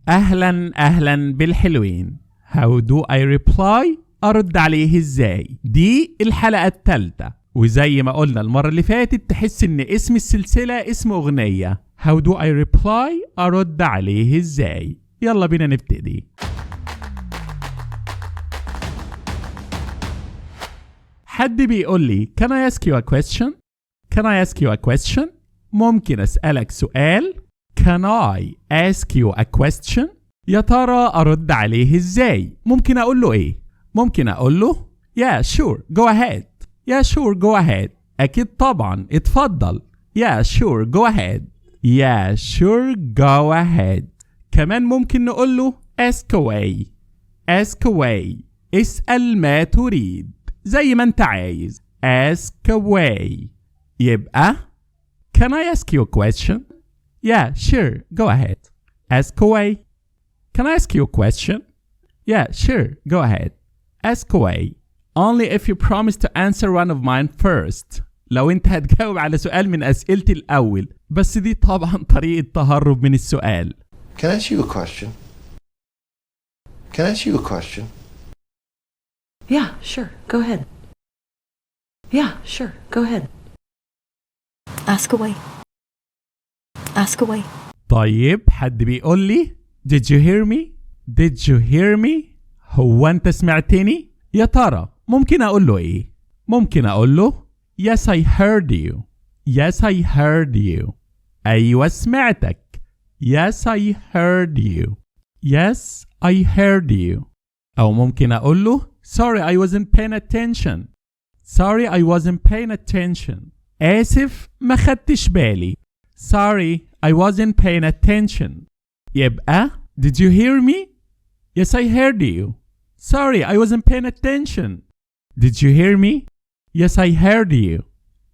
أهلا أهلا بالحلوين. How do I reply؟ أرد عليه إزاي؟ دي الحلقة الثالثة، وزي ما قلنا المرة اللي فاتت تحس إن اسم السلسلة اسم أغنية. How do I reply؟ أرد عليه إزاي؟ يلا بينا نبتدي. حد بيقول لي Can I ask you a question؟ Can I ask you a question؟ ممكن أسألك سؤال؟ Can I ask you a question؟ يا ترى أرد عليه إزاي؟ ممكن أقول له إيه؟ ممكن أقول له Yeah sure go ahead. Yeah sure go ahead. أكيد طبعا اتفضل. Yeah sure go ahead. Yeah sure go ahead. كمان ممكن نقول له ask away. ask away. اسأل ما تريد زي ما انت عايز. ask away. يبقى Can I ask you a question? Yeah, sure. Go ahead. Ask away. Can I ask you a question? Yeah, sure. Go ahead. Ask away. Only if you promise to answer one of mine first. لو انت هتجاوب على سؤال من أسئلتي الأول، بس دي طبعا طريقة تهرب من السؤال. Can I ask you a question? Can I ask you a question? Yeah, sure. Go ahead. Yeah, sure. Go ahead. Ask away. Ask away. طيب حد بيقول لي Did you hear me? Did you hear me? هو أنت سمعتني؟ يا ترى ممكن أقول له إيه؟ ممكن أقول له Yes I heard you. Yes I heard you. أيوة سمعتك. Yes I heard you. Yes I heard you. أو ممكن أقول له Sorry I wasn't paying attention. Sorry I wasn't paying attention. آسف ما خدتش بالي. Sorry I wasn't paying attention. يبقى Did you hear me? Yes I heard you. Sorry I wasn't paying attention. Did you hear me? Yes I heard you.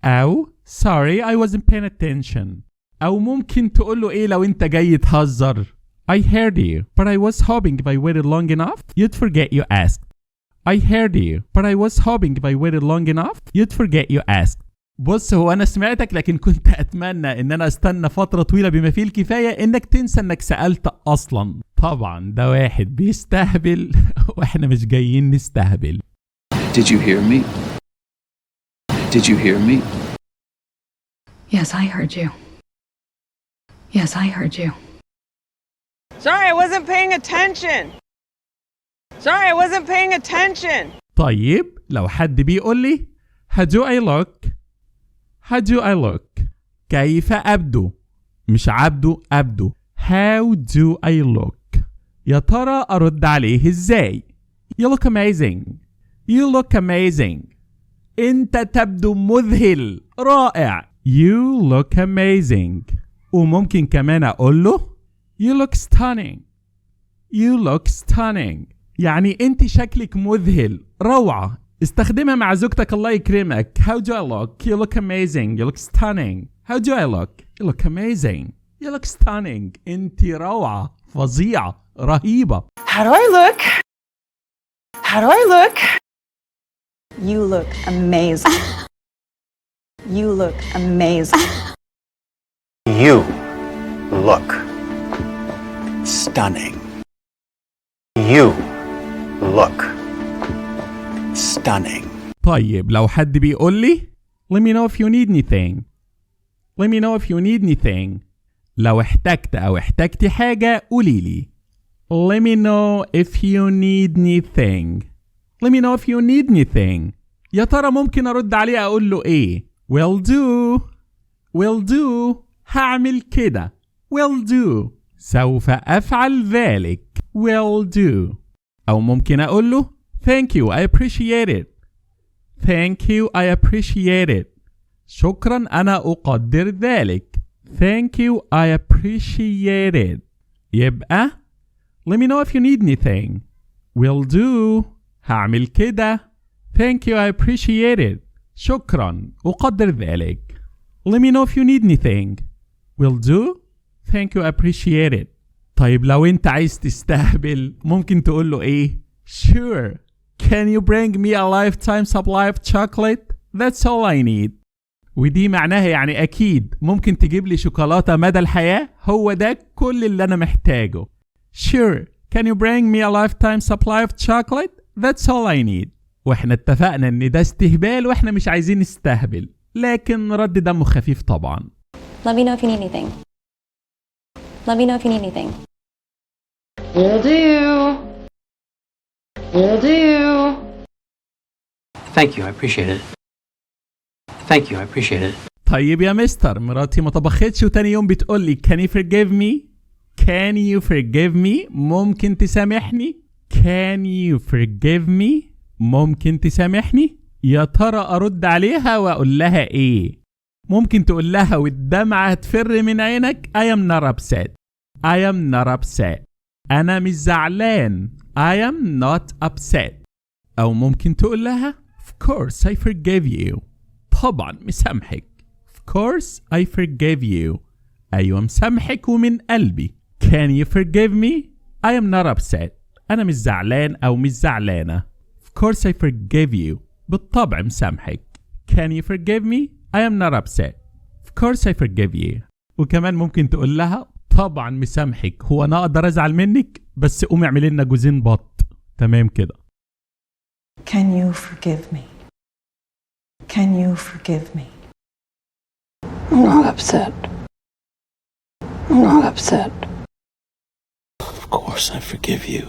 أو Sorry I wasn't paying attention. أو ممكن تقول له إيه لو أنت جاي تهزر. I heard you, but I was hoping if I waited long enough, you'd forget you asked. I heard you, but I was hoping if I waited long enough, you'd forget you asked. بص هو أنا سمعتك لكن كنت أتمنى إن أنا أستنى فترة طويلة بما فيه الكفاية إنك تنسى إنك سألت أصلا. طبعا ده واحد بيستهبل وإحنا مش جايين نستهبل. Did you hear me? Did you hear me? Yes, I heard you. Yes, I heard you. Sorry, I wasn't paying attention. Sorry, I wasn't paying attention. طيب لو حد بيقول لي How do I look? How do I look? كيف أبدو؟ مش عبدو أبدو. How do I look? يا ترى أرد عليه إزاي؟ You look amazing. You look amazing. أنت تبدو مذهل رائع. You look amazing. وممكن كمان أقول له You look stunning. You look stunning. يعني أنت شكلك مذهل روعة. استخدمها مع زوجتك الله يكرمك. How do I look? You look amazing. You look stunning. How do I look? You look amazing. You look stunning. أنت روعة فظيعة رهيبة. How do I look? How do I look? You look amazing. You look amazing. You look stunning. You look stunning. طيب لو حد بيقول لي Let me know if you need anything. Let me know if you need anything. لو احتجت أو احتجتي حاجة قولي لي. Let me know if you need anything. Let me know if you need anything. يا ترى ممكن أرد عليه أقول له إيه؟ Will do. Will do. هعمل كده. Will do. سوف أفعل ذلك. Will do. أو ممكن أقول له Thank you, I appreciate it. Thank you, I appreciate it. شكرا أنا أقدر ذلك. Thank you, I appreciate it. يبقى Let me know if you need anything. Will do. هعمل كده. Thank you, I appreciate it. شكرا أقدر ذلك. Let me know if you need anything. Will do. Thank you, I appreciate it. طيب لو أنت عايز تستهبل ممكن تقول له إيه؟ Sure. Can you bring me a lifetime supply of chocolate? That's all I need. ودي معناها يعني أكيد ممكن تجيب لي شوكولاتة مدى الحياة. هو ده كل اللي أنا محتاجه. Sure. Can you bring me a lifetime supply of chocolate? That's all I need. واحنا اتفقنا ان ده استهبال واحنا مش عايزين نستهبل، لكن رد دمه خفيف طبعا. Let me know if you need anything. Let me know if you need anything. Will do. Will do. Thank you, I appreciate it. Thank you, I appreciate it. طيب يا مستر، مراتي ما طبختش وتاني يوم بتقول لي can you forgive me؟ can you forgive me؟ ممكن تسامحني؟ can you forgive me؟ ممكن تسامحني؟ يا ترى أرد عليها وأقول لها إيه؟ ممكن تقول لها والدمعة هتفر من عينك I am not upset. I am not upset. أنا مش زعلان. I am not upset. أو ممكن تقول لها Of course I forgive you. طبعا مسامحك. Of course I forgive you. أيوة مسامحك ومن قلبي. Can you forgive me? I am not upset. أنا مش زعلان أو مش زعلانة. Of course I forgive you. بالطبع مسامحك. Can you forgive me? I am not upset. Of course I forgive you. وكمان ممكن تقول لها طبعا مسامحك، هو أنا أقدر أزعل منك؟ بس قومي اعملي لنا جوزين بط. تمام كده. Can you forgive me? Can you forgive me? I'm not upset. I'm not upset. Of course I forgive you.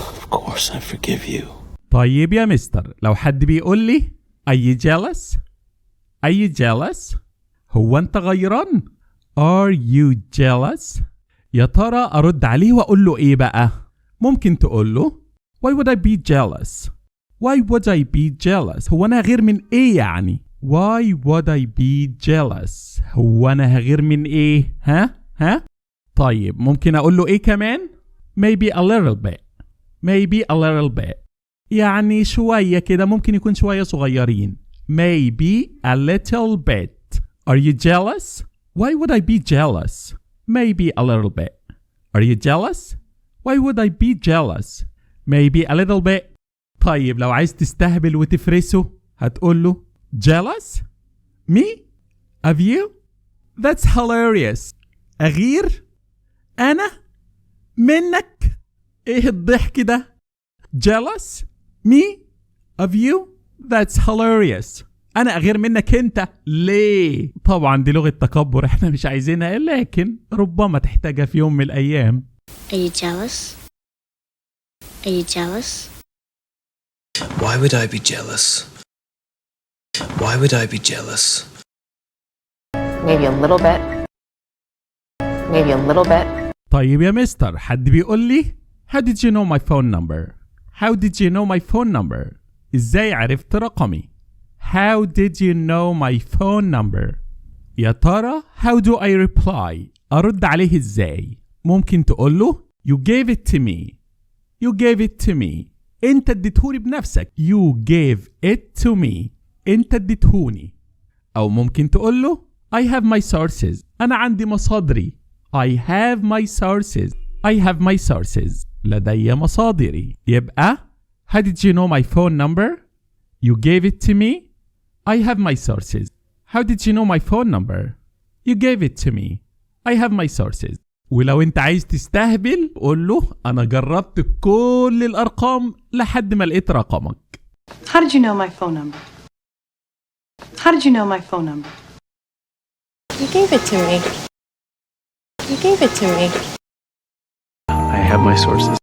Of course I forgive you. طيب يا مستر، لو حد بيقول لي Are you jealous؟ Are you jealous؟ هو أنت غيران؟ Are you jealous؟ يا ترى أرد عليه وأقول له إيه بقى؟ ممكن تقول له Why would I be jealous؟ Why would I be jealous؟ هو أنا غير من إيه يعني؟ Why would I be jealous؟ هو أنا هغير من إيه؟ ها؟ طيب ممكن أقول له إيه كمان؟ Maybe a little bit. Maybe a little bit. يعني شوية كده، ممكن يكون شوية صغيرين. Maybe a little bit. Are you jealous? Why would I be jealous? Maybe a little bit. Are you jealous? Why would I be jealous? Maybe a little bit. طيب لو عايز تستهبل وتفرسه هتقول له jealous? Me? Of you? That's hilarious. أغير؟ أنا؟ منك؟ إيه الضحك ده؟ Jealous? Me? Of you? That's hilarious. أنا أغير منك أنت. ليه؟ طبعا دي لغة تكبر احنا مش عايزينها، لكن ربما تحتاجها في يوم من الأيام. Are you jealous? Are you jealous? Why would I be jealous? Why would I be jealous? Maybe a little bit. Maybe a little bit. طيب يا مستر، حد بيقول لي How did you know my phone number? How did you know my phone number? إزاي عرفت رقمي؟ How did you know my phone number? يا ترى how do I reply؟ أرد عليه إزاي؟ ممكن تقول له You gave it to me. You gave it to me. أنت اديتهولي بنفسك. You gave it to me. أنت اديتهوني. أو ممكن تقول له I have my sources. أنا عندي مصادري. I have my sources. I have my sources. لدي مصادري. يبقى How did you know my phone number? You gave it to me. I have my sources. How did you know my phone number? You gave it to me. I have my sources. ولو انت عايز تستهبل قول له انا جربت كل الارقام لحد ما لقيت رقمك. How did you know my phone number? How did you know my phone number? You gave it to me. You gave it to me. I have my sources.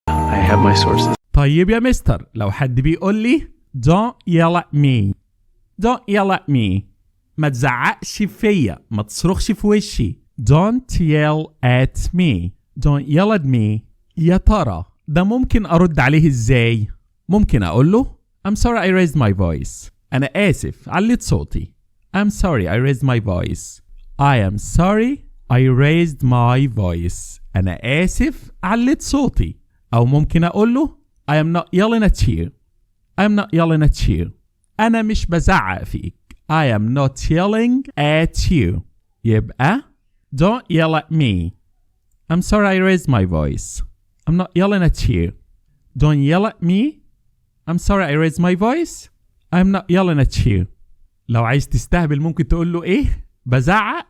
I have my sources. طيب يا مستر، لو حد بيقول لي Don't yell at me. Don't yell at me. ما تزعقش فيا، ما تصرخش في وشي. Don't yell at me. Don't yell at me. يا ترى ده ممكن أرد عليه إزاي؟ ممكن أقول له I'm sorry I raised my voice. أنا آسف عليت صوتي. I'm sorry I raised my voice. I am sorry I raised my voice. أنا آسف عليت صوتي. أو ممكن أقول له I am not yelling at you. I am not yelling at you. أنا مش بزعق فيك. I am not yelling at you. يبقى Don't yell at me. I'm sorry I raised my voice. I'm not yelling at you. Don't yell at me. I'm sorry I raised my voice. I'm not yelling at you. لو عايز تستهبل ممكن تقول له إيه؟ بزعق؟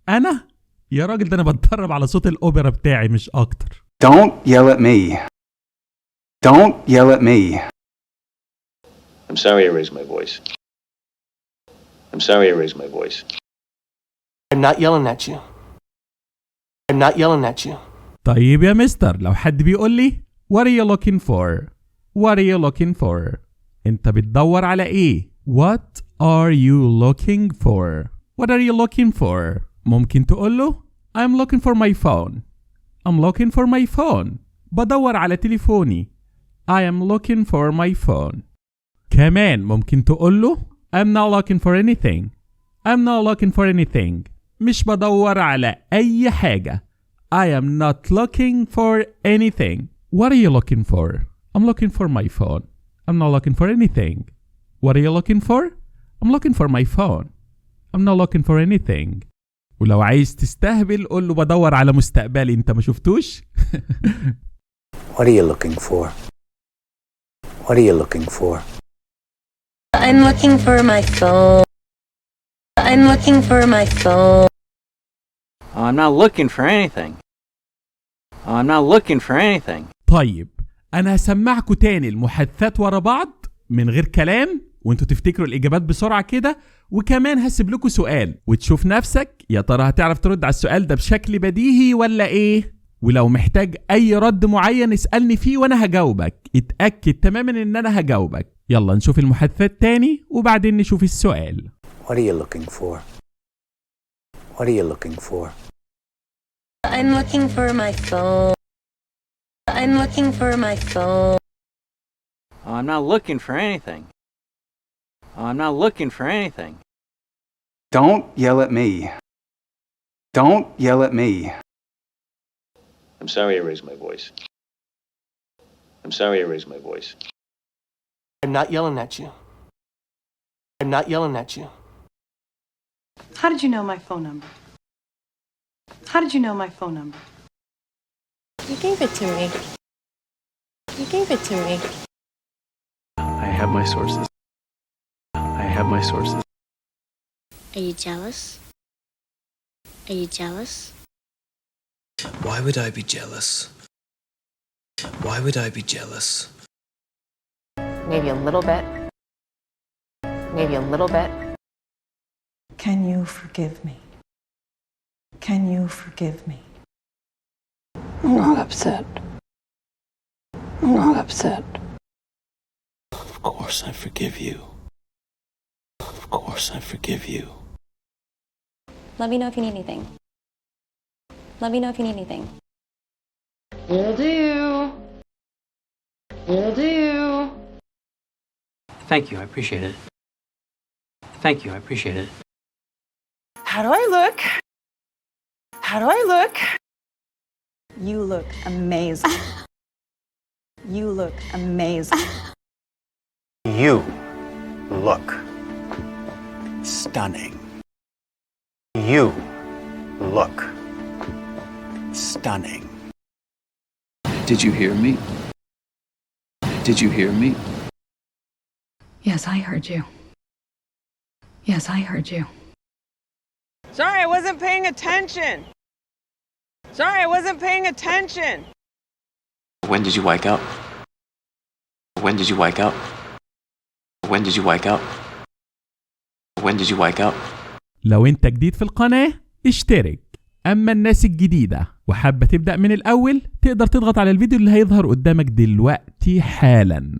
أنا؟ يا راجل ده انا بتدرب على صوت الاوبرا بتاعي مش اكتر. Don't yell at me. Don't yell at me. I'm sorry I raised my voice. I'm sorry I raised my voice. I'm not yelling at you. I'm not yelling at you. طيب يا مستر، لو حد بيقول لي What are you looking for? What are you looking for? انت بتدور على ايه؟ What are you looking for? What are you looking for? ممكن تقول له I'm looking for my phone. I'm looking for my phone. بدور على تليفوني. I am looking for my phone. كمان ممكن تقول له I'm not looking for anything. I'm not looking for anything. مش بدور على أي حاجة. I am not looking for anything. What are you looking for? I'm looking for my phone. I'm not looking for anything. What are you looking for? I'm looking for my phone. I'm not looking for anything. ولو عايز تستهبل قول له بدور على مستقبلي، انت ما شفتوش؟ What are you looking for? What are you looking for? I'm looking for my phone. I'm looking for my phone. I'm not looking for anything. I'm not looking for anything. طيب انا هسمعكوا تاني المحادثات ورا بعض من غير كلام وانتوا تفتكروا الاجابات بسرعه كده، وكمان هسيب لكم سؤال وتشوف نفسك يا ترى هتعرف ترد على السؤال ده بشكل بديهي ولا ايه. ولو محتاج اي رد معين اسالني فيه وانا هجاوبك، اتاكد تماما ان انا هجاوبك. يلا نشوف المحادثات تاني وبعدين نشوف السؤال. What are you looking for? What are you looking for? I'm looking for my phone. I'm looking for my phone. I'm not looking for anything. I'm not looking for anything. Don't yell at me. Don't yell at me. I'm sorry I raised my voice. I'm sorry I raised my voice. I'm not yelling at you. I'm not yelling at you. How did you know my phone number? How did you know my phone number? You gave it to me. You gave it to me. I have my sources. I have my sources. Are you jealous? Are you jealous? Why would I be jealous? Why would I be jealous? Maybe a little bit. Maybe a little bit. Can you forgive me? Can you forgive me? I'm not upset. I'm not upset. Of course I forgive you. Of course I forgive you. Let me know if you need anything. Let me know if you need anything. Will do. Will do. Thank you, I appreciate it. Thank you, I appreciate it. How do I look? How do I look? You look amazing. You look amazing. You look stunning. You look stunning. Did you hear me? Did you hear me? Yes, I heard you. Yes, I heard you. Sorry, I wasn't paying attention. Sorry, I wasn't paying attention. When did you wake up? When did you wake up? When did you wake up? When did you wake up? لو انت جديد في القناة اشترك. اما الناس الجديدة وحابة تبدأ من الاول تقدر تضغط على الفيديو اللي هيظهر قدامك دلوقتي حالا.